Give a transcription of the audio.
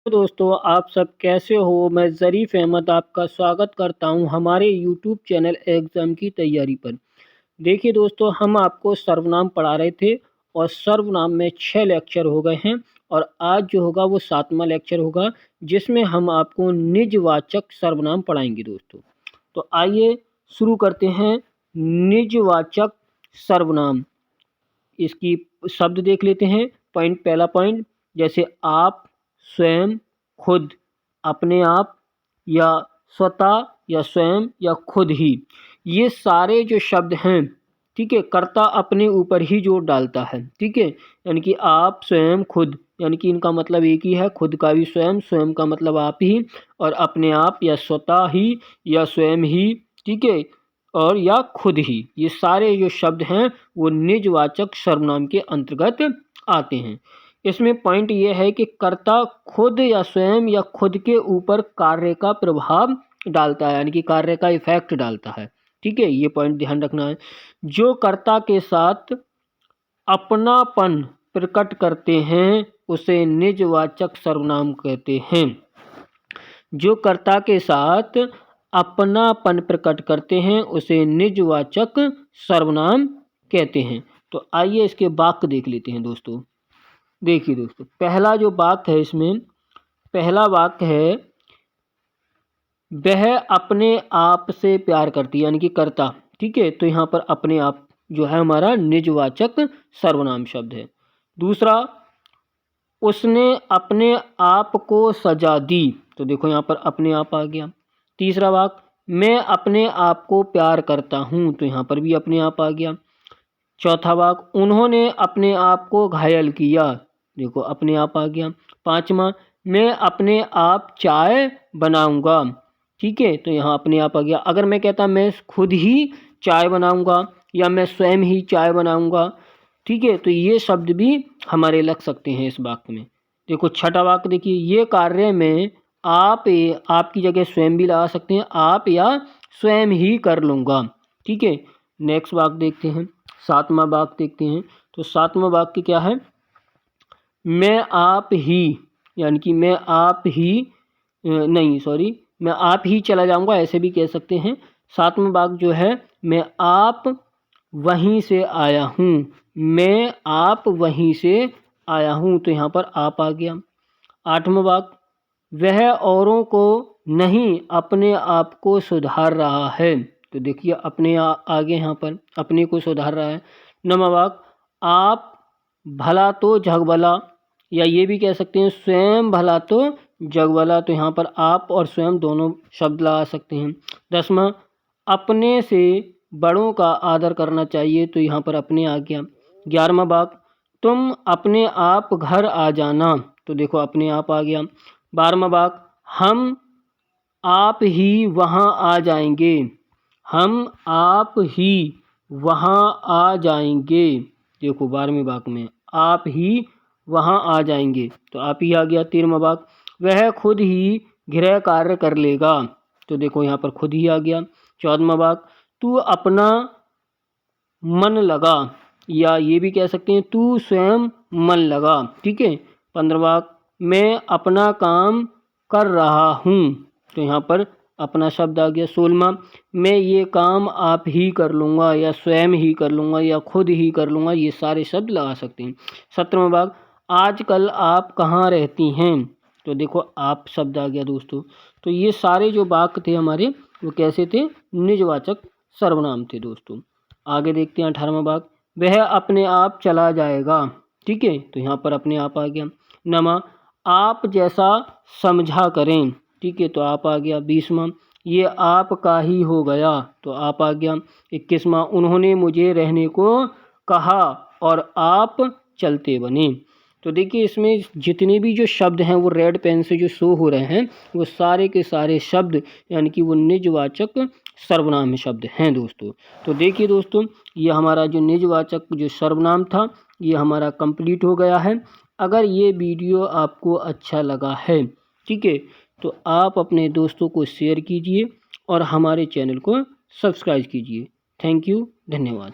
तो दोस्तों आप सब कैसे हो? मैं ज़रीफ़ अहमद आपका स्वागत करता हूं हमारे यूट्यूब चैनल एग्ज़ाम की तैयारी पर। देखिए दोस्तों, हम आपको सर्वनाम पढ़ा रहे थे और सर्वनाम में 6 लेक्चर हो गए हैं और आज जो होगा वो 7वां लेक्चर होगा, जिसमें हम आपको निजवाचक सर्वनाम पढ़ाएंगे दोस्तों। तो आइए शुरू करते हैं। निजवाचक सर्वनाम, इसकी शब्द देख लेते हैं। पहला पॉइंट, जैसे आप, स्वयं, खुद, अपने आप या स्वतः या स्वयं या खुद ही, ये सारे जो शब्द हैं, ठीक है, कर्ता अपने ऊपर ही जोर डालता है, ठीक है। यानी कि आप, स्वयं, खुद, यानी कि इनका मतलब एक ही है। खुद का भी स्वयं, स्वयं का मतलब आप ही, और अपने आप या स्वतः ही या स्वयं ही, ठीक है, और या खुद ही, ये सारे जो शब्द हैं वो निजवाचक सर्वनाम के अंतर्गत आते हैं। इसमें पॉइंट ये है कि कर्ता खुद या स्वयं या खुद के ऊपर कार्य का प्रभाव डालता है, यानी कि कार्य का इफेक्ट डालता है, ठीक है। ये पॉइंट ध्यान रखना है। जो कर्ता के साथ अपनापन प्रकट करते हैं उसे निजवाचक सर्वनाम कहते हैं। जो कर्ता के साथ अपनापन प्रकट करते हैं उसे निजवाचक सर्वनाम कहते हैं। तो आइए इसके वाक्य देख लेते हैं दोस्तों। देखिए दोस्तों, पहला जो वाक्य है, इसमें पहला वाक्य है, वह अपने आप से प्यार करती है, यानी कि कर्ता, ठीक है। तो यहाँ पर अपने आप जो है हमारा निजवाचक सर्वनाम शब्द है। दूसरा, उसने अपने आप को सजा दी, तो देखो यहाँ पर अपने आप आ गया। तीसरा वाक्य, मैं अपने आप को प्यार करता हूँ, तो यहाँ पर भी अपने आप आ गया। चौथा वाक्य, उन्होंने अपने आप को घायल किया, देखो अपने आप आ गया। पांचवा, मैं अपने आप चाय बनाऊंगा, ठीक है, तो यहाँ अपने आप आ गया। अगर मैं कहता मैं खुद ही चाय बनाऊंगा या मैं स्वयं ही चाय बनाऊंगा, ठीक है, तो ये शब्द भी हमारे लग सकते हैं इस वाक्य में। देखो छठा वाक्य देखिए, ये कार्य में आपकी जगह स्वयं भी लगा सकते हैं, आप या स्वयं ही कर लूँगा, ठीक है। नेक्स्ट वाक्य देखते हैं, सातवां वाक्य देखते हैं। तो सातवां वाक्य क्या है, मैं आप ही, यानी कि मैं आप ही नहीं सॉरी, मैं आप ही चला जाऊंगा, ऐसे भी कह सकते हैं। सातवां वाक्य जो है, मैं आप वहीं से आया हूँ, मैं आप वहीं से आया हूँ, तो यहाँ पर आप आ गया। आठवां वाक्य, वह औरों को नहीं अपने आप को सुधार रहा है, तो देखिए अपने आगे यहाँ पर अपने को सुधार रहा है। नौवां वाक्य, आप भला तो जग भला, या ये भी कह सकते हैं स्वयं भला तो जग भला, तो यहाँ पर आप और स्वयं दोनों शब्द लगा सकते हैं। 10वां, अपने से बड़ों का आदर करना चाहिए, तो यहाँ पर अपने आ गया। 11वां वाक्य, तुम अपने आप घर आ जाना, तो देखो अपने आप आ गया। 12वां वाक्य, हम आप ही वहाँ आ जाएंगे, हम आप ही वहाँ आ जाएंगे, देखो 12वें वाक्य में आप ही वहाँ आ जाएंगे, तो आप ही आ गया। 13वां वाक्य, वह खुद ही गृह कार्य कर लेगा, तो देखो यहाँ पर खुद ही आ गया। 14वां वाक्य, तू अपना मन लगा, या ये भी कह सकते हैं तू स्वयं मन लगा, ठीक है। 15वां वाक्य, मैं अपना काम कर रहा हूँ, तो यहाँ पर अपना शब्द आ गया। 16वां, मैं ये काम आप ही कर लूँगा या स्वयं ही कर लूँगा या खुद ही कर लूँगा, ये सारे शब्द लगा सकते हैं। 17वां वाक्य, आजकल आप कहाँ रहती हैं, तो देखो आप शब्द आ गया दोस्तों। तो ये सारे जो वाक्य थे हमारे वो कैसे थे, निजवाचक सर्वनाम थे दोस्तों। आगे देखते हैं 18वां वाक्य, वह अपने आप चला जाएगा, ठीक है, तो यहाँ पर अपने आप आ गया। नमा, आप जैसा समझा करें, ठीक है, तो आप आ गया। 20वां, ये आपका ही हो गया, तो आप आ गया। 21वां, उन्होंने मुझे रहने को कहा और आप चलते बने, तो देखिए इसमें जितने भी जो शब्द हैं वो रेड पेन से जो शो हो रहे हैं वो सारे के सारे शब्द यानी कि वो निजवाचक सर्वनाम शब्द हैं दोस्तों। तो देखिए दोस्तों, ये हमारा जो निजवाचक जो सर्वनाम था ये हमारा कंप्लीट हो गया है। अगर ये वीडियो आपको अच्छा लगा है, ठीक है, तो आप अपने दोस्तों को शेयर कीजिए और हमारे चैनल को सब्सक्राइब कीजिए। थैंक यू, धन्यवाद।